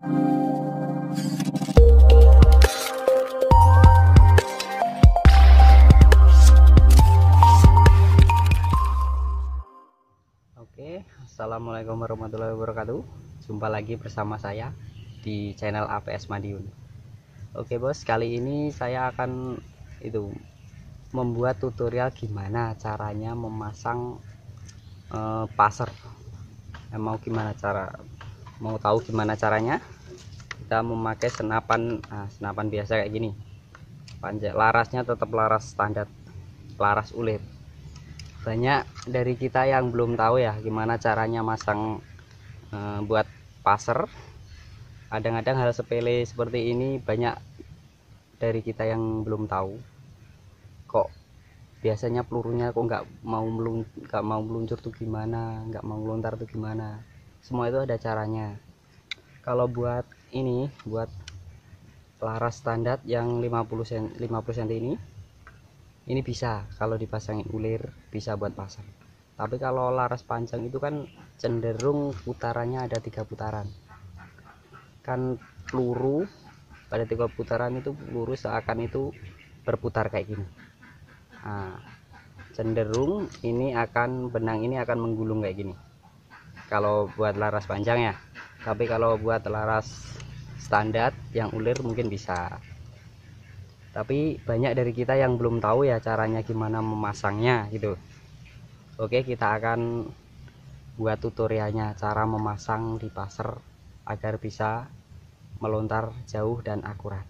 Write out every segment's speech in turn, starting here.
Oke, assalamualaikum warahmatullahi wabarakatuh. Jumpa lagi bersama saya di channel APS Madiun. Oke bos, kali ini saya akan membuat tutorial gimana caranya memasang passer. Mau tahu gimana caranya? Kita memakai senapan, senapan biasa kayak gini. Larasnya tetap laras standar, laras ulet. Banyak dari kita yang belum tahu ya gimana caranya masang buat passer. Kadang-kadang hal sepele seperti ini banyak dari kita yang belum tahu. Kok biasanya pelurunya kok nggak mau meluncur tuh gimana, nggak mau melontar tuh gimana. Semua itu ada caranya. Kalau buat laras standar yang 50 cm ini bisa kalau dipasangin ulir, bisa buat pasang. Tapi kalau laras panjang itu kan cenderung putarannya ada 3 putaran. Kan peluru pada 3 putaran itu peluru seakan itu berputar kayak gini. Cenderung benang ini akan menggulung kayak gini kalau buat laras panjang ya. Tapi kalau buat laras standar yang ulir mungkin bisa. Tapi banyak dari kita yang belum tahu ya caranya gimana memasangnya gitu. Oke, kita akan buat tutorialnya cara memasang di passer agar bisa melontar jauh dan akurat.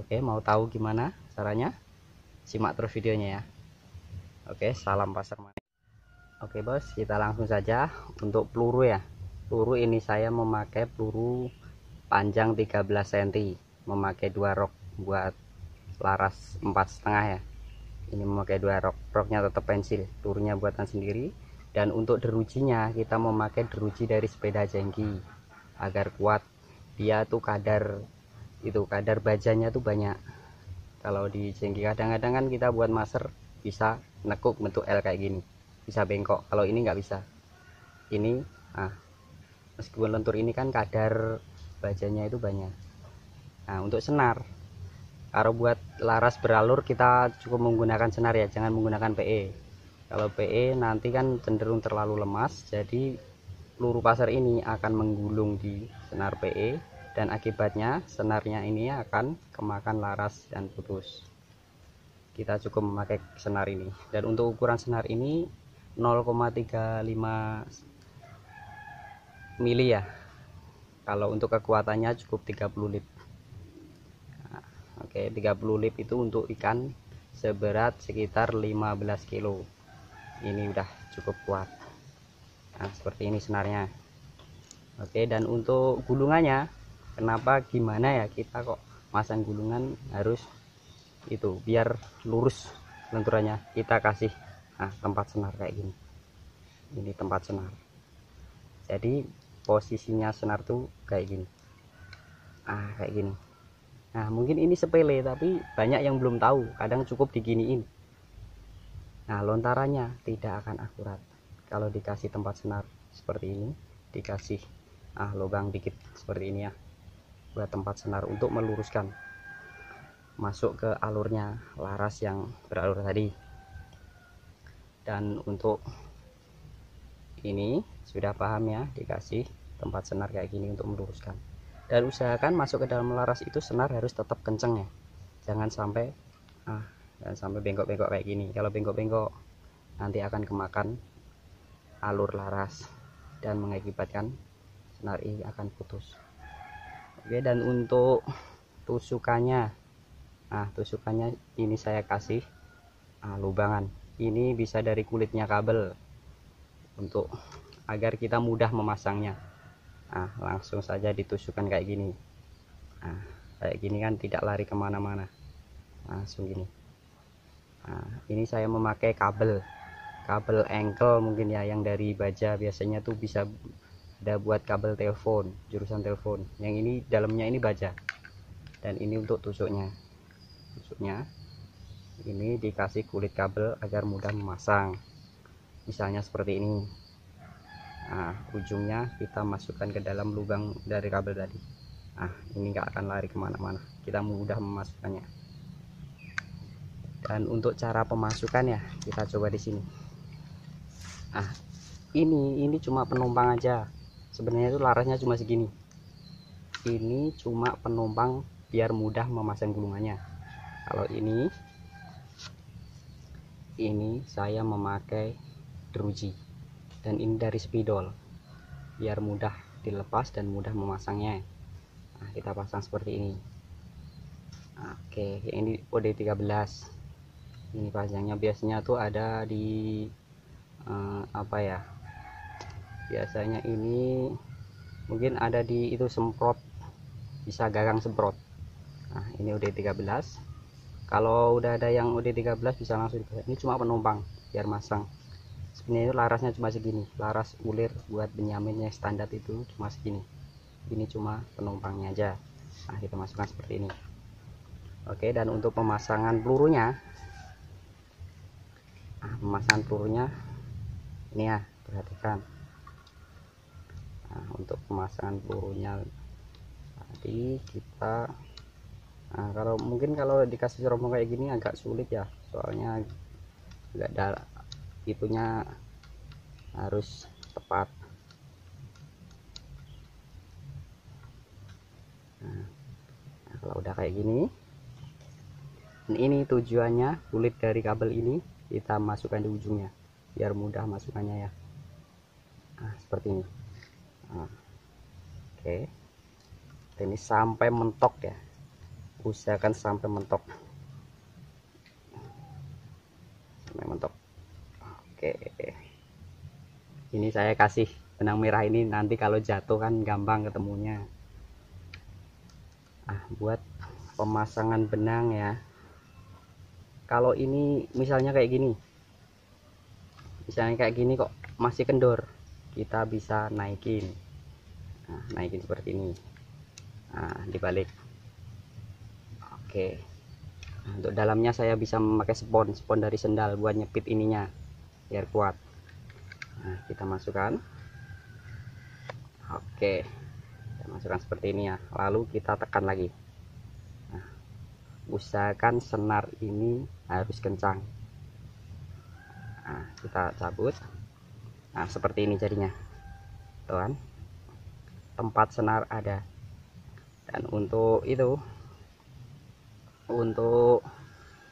Oke, mau tahu gimana caranya? Simak terus videonya ya. Oke, salam passer manis. Oke bos, kita langsung saja untuk peluru ya. Peluru ini saya memakai peluru panjang 13 cm, memakai 2 rok buat laras 4,5 ya. Ini memakai 2 rok, roknya tetap pensil, pelurunya buatan sendiri. Dan untuk derujinya kita memakai deruji dari sepeda jengki agar kuat. Dia tuh kadar bajanya tuh banyak. Kalau di jengki kadang-kadang kan kita buat maser bisa nekuk bentuk L kayak gini, bisa bengkok. Kalau ini nggak bisa. Ini meskipun lentur ini kan kadar bajanya itu banyak. Untuk senar, kalau buat laras beralur kita cukup menggunakan senar ya, jangan menggunakan PE. Kalau PE nanti kan cenderung terlalu lemas, jadi peluru passer ini akan menggulung di senar PE dan akibatnya senarnya ini akan kemakan laras dan putus. Kita cukup memakai senar ini, dan untuk ukuran senar ini 0,35 mili ya. Kalau untuk kekuatannya cukup 30 lip. Oke, 30 lip itu untuk ikan seberat sekitar 15 kilo. Ini udah cukup kuat. Seperti ini senarnya. Oke, dan untuk gulungannya, gimana ya kita kok masang gulungan harus itu biar lurus lenturannya. Kita kasih tempat senar kayak gini. Ini tempat senar. Jadi posisinya senar tuh kayak gini. Kayak gini. Mungkin ini sepele tapi banyak yang belum tahu, kadang cukup diginiin. Lontarannya tidak akan akurat kalau dikasih tempat senar seperti ini, dikasih lubang dikit seperti ini ya, buat tempat senar untuk meluruskan masuk ke alurnya laras yang beralur tadi. Dan untuk ini sudah paham ya, dikasih tempat senar kayak gini untuk meluruskan. Dan usahakan masuk ke dalam laras itu senar harus tetap kenceng ya, jangan sampai bengkok-bengkok kayak gini. Kalau bengkok-bengkok nanti akan kemakan alur laras dan mengakibatkan senar ini akan putus. Oke, dan untuk tusukannya, tusukannya ini saya kasih lubangan. Ini bisa dari kulitnya kabel untuk agar kita mudah memasangnya. Langsung saja ditusukkan kayak gini. Kayak gini kan tidak lari kemana-mana, langsung gini. Ini saya memakai kabel engkel mungkin ya, yang dari baja biasanya tuh bisa ada buat kabel telepon, jurusan telepon. Yang ini dalamnya ini baja, dan ini untuk tusuknya ini dikasih kulit kabel agar mudah memasang. Misalnya seperti ini. Ujungnya kita masukkan ke dalam lubang dari kabel tadi. Nah, ini nggak akan lari kemana-mana, kita mudah memasukkannya. Dan untuk cara pemasukan ya, kita coba di sini. Nah, ini cuma penumpang aja. Sebenarnya itu larasnya cuma segini. Ini cuma penumpang biar mudah memasang gulungannya. Kalau ini saya memakai druji, dan ini dari spidol biar mudah dilepas dan mudah memasangnya. Nah, kita pasang seperti ini. Oke, ini OD13. Ini panjangnya biasanya tuh ada di apa ya, biasanya ini mungkin ada di itu semprot, bisa gagang semprot. Nah, ini OD13. Kalau udah ada yang OD13 bisa langsung. Ini cuma penumpang biar masang. Sebenarnya itu larasnya cuma segini, laras ulir buat Benyamin yang standar itu cuma segini. Ini cuma penumpangnya aja. Nah, kita masukkan seperti ini. Oke, dan untuk pemasangan pelurunya, ini ya, perhatikan. Nah, untuk pemasangan pelurunya tadi kita, nah, kalau dikasih rombong kayak gini agak sulit ya, soalnya agak dalam, itunya harus tepat. Nah, kalau udah kayak gini, ini tujuannya kulit dari kabel ini kita masukkan di ujungnya biar mudah masukannya ya. Nah, seperti ini. Nah, oke, ini sampai mentok ya, usahakan sampai mentok. Oke, ini saya kasih benang merah ini, nanti kalau jatuh kan gampang ketemunya. Buat pemasangan benang ya, kalau ini misalnya kayak gini kok masih kendor, kita bisa naikin. Nah, naikin seperti ini. Nah, dibalik. Oke. Nah, untuk dalamnya saya bisa memakai spon dari sendal buat nyepit ininya biar kuat. Nah, kita masukkan. Oke, kita masukkan seperti ini ya, lalu kita tekan lagi. Nah, usahakan senar ini harus kencang. Nah, kita cabut. Nah, seperti ini jadinya, tuh kan, tempat senar ada. Dan untuk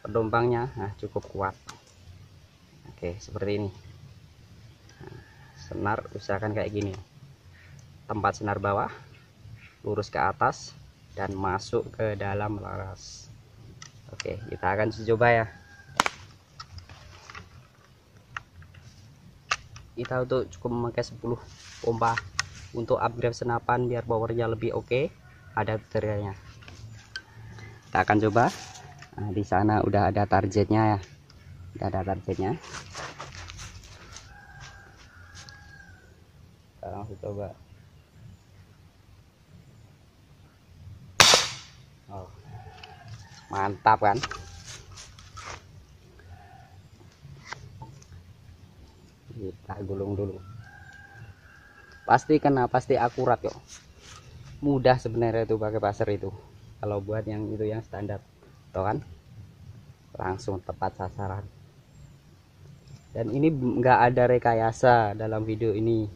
penumpangnya, nah, cukup kuat. Oke, seperti ini. Nah, senar usahakan kayak gini, tempat senar bawah lurus ke atas dan masuk ke dalam laras. Oke, kita akan coba ya. Kita untuk cukup memakai 10 pompa untuk upgrade senapan biar powernya lebih oke. Ada tutorialnya, kita akan coba. Nah, di sana udah ada targetnya ya, kita langsung coba. Oh, mantap kan. Kita gulung dulu, pasti kena, pasti akurat kok. Mudah sebenarnya itu pakai pasir itu, kalau buat yang itu yang standar, tuh kan, langsung tepat sasaran. Dan ini nggak ada rekayasa dalam video ini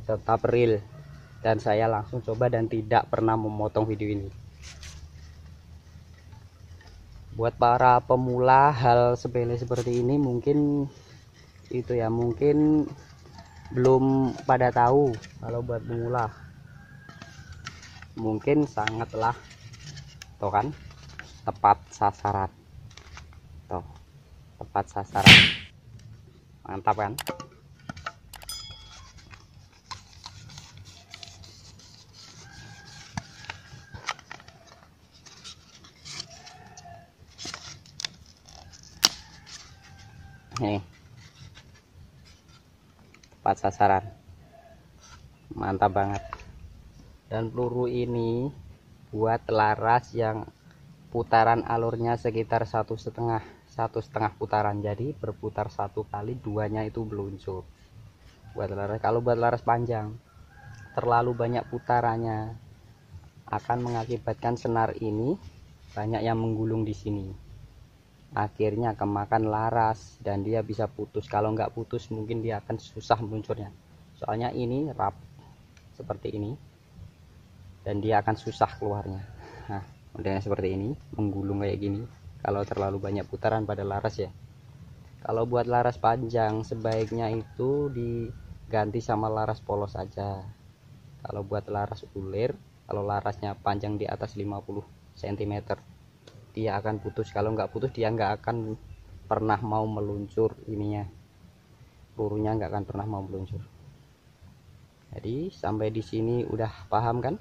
tetap real, dan saya langsung coba dan tidak pernah memotong video ini. Buat para pemula hal sepele seperti ini mungkin itu ya, mungkin belum pada tahu. Kalau buat pemula mungkin sangatlah, tuh kan, tepat sasaran, tuh, tepat sasaran, mantap kan. Nih, tepat sasaran, mantap banget. Dan peluru ini buat laras yang putaran alurnya sekitar satu setengah putaran, jadi berputar satu kali, duanya itu meluncur. Buat laras, kalau buat laras panjang terlalu banyak putarannya akan mengakibatkan senar ini banyak yang menggulung di sini, akhirnya kemakan laras dan dia bisa putus. Kalau nggak putus mungkin dia akan susah meluncurnya, soalnya ini rap seperti ini dan dia akan susah keluarnya. Nah, modelnya seperti ini, menggulung kayak gini kalau terlalu banyak putaran pada laras ya. Kalau buat laras panjang sebaiknya itu diganti sama laras polos aja. Kalau buat laras ulir, kalau larasnya panjang di atas 50 cm, dia akan putus. Kalau nggak putus dia nggak akan pernah mau meluncur ininya, pelurunya nggak akan pernah mau meluncur. Jadi sampai di sini udah paham kan?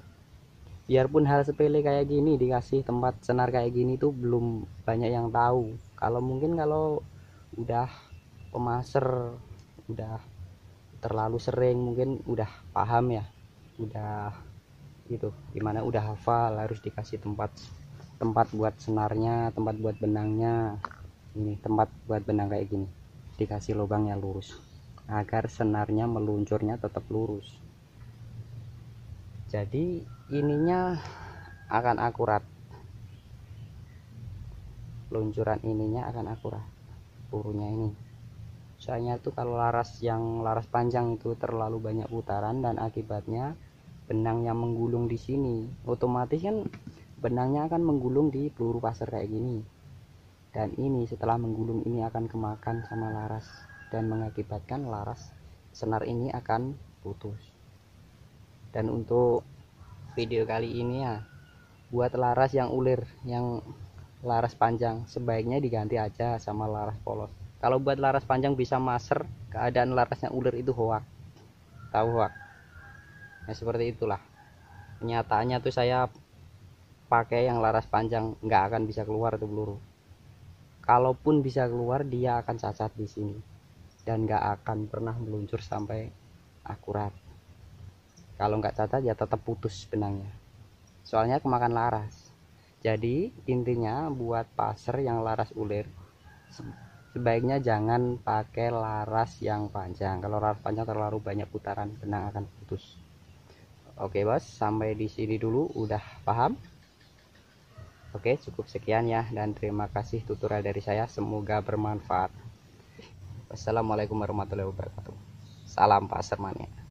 Biarpun hal sepele kayak gini, dikasih tempat senar kayak gini tuh belum banyak yang tahu. Kalau mungkin kalau udah pemaser, udah terlalu sering, mungkin udah paham ya, udah gitu, dimana udah hafal harus dikasih tempat buat senarnya, tempat buat benangnya. Ini tempat buat benang kayak gini, dikasih lubangnya lurus agar senarnya meluncurnya tetap lurus. Jadi ininya akan akurat, luncuran ininya akan akurat, pelurunya ini. Soalnya tuh kalau laras panjang itu terlalu banyak putaran dan akibatnya benang yang menggulung di sini, otomatis kan benangnya akan menggulung di peluru pasir kayak gini, dan ini setelah menggulung ini akan kemakan sama laras dan mengakibatkan laras senar ini akan putus. Dan untuk video kali ini ya, buat laras yang ulir, yang laras panjang sebaiknya diganti aja sama laras polos. Kalau buat laras panjang bisa maser, keadaan larasnya ulir itu hoak, tahu hoak. Nah seperti itulah kenyataannya tuh, saya pakai yang laras panjang nggak akan bisa keluar tuh peluru. Kalaupun bisa keluar dia akan cacat di sini dan nggak akan pernah meluncur sampai akurat. Kalau nggak cacat ya tetap putus benangnya, soalnya kemakan laras. Jadi intinya buat pasir yang laras ulir sebaiknya jangan pakai laras yang panjang. Kalau laras panjang terlalu banyak putaran, benang akan putus. Oke bos, sampai di sini dulu, udah paham? Oke, cukup sekian ya, dan terima kasih tutorial dari saya, semoga bermanfaat. Wassalamualaikum warahmatullahi wabarakatuh. Salam pasir mania.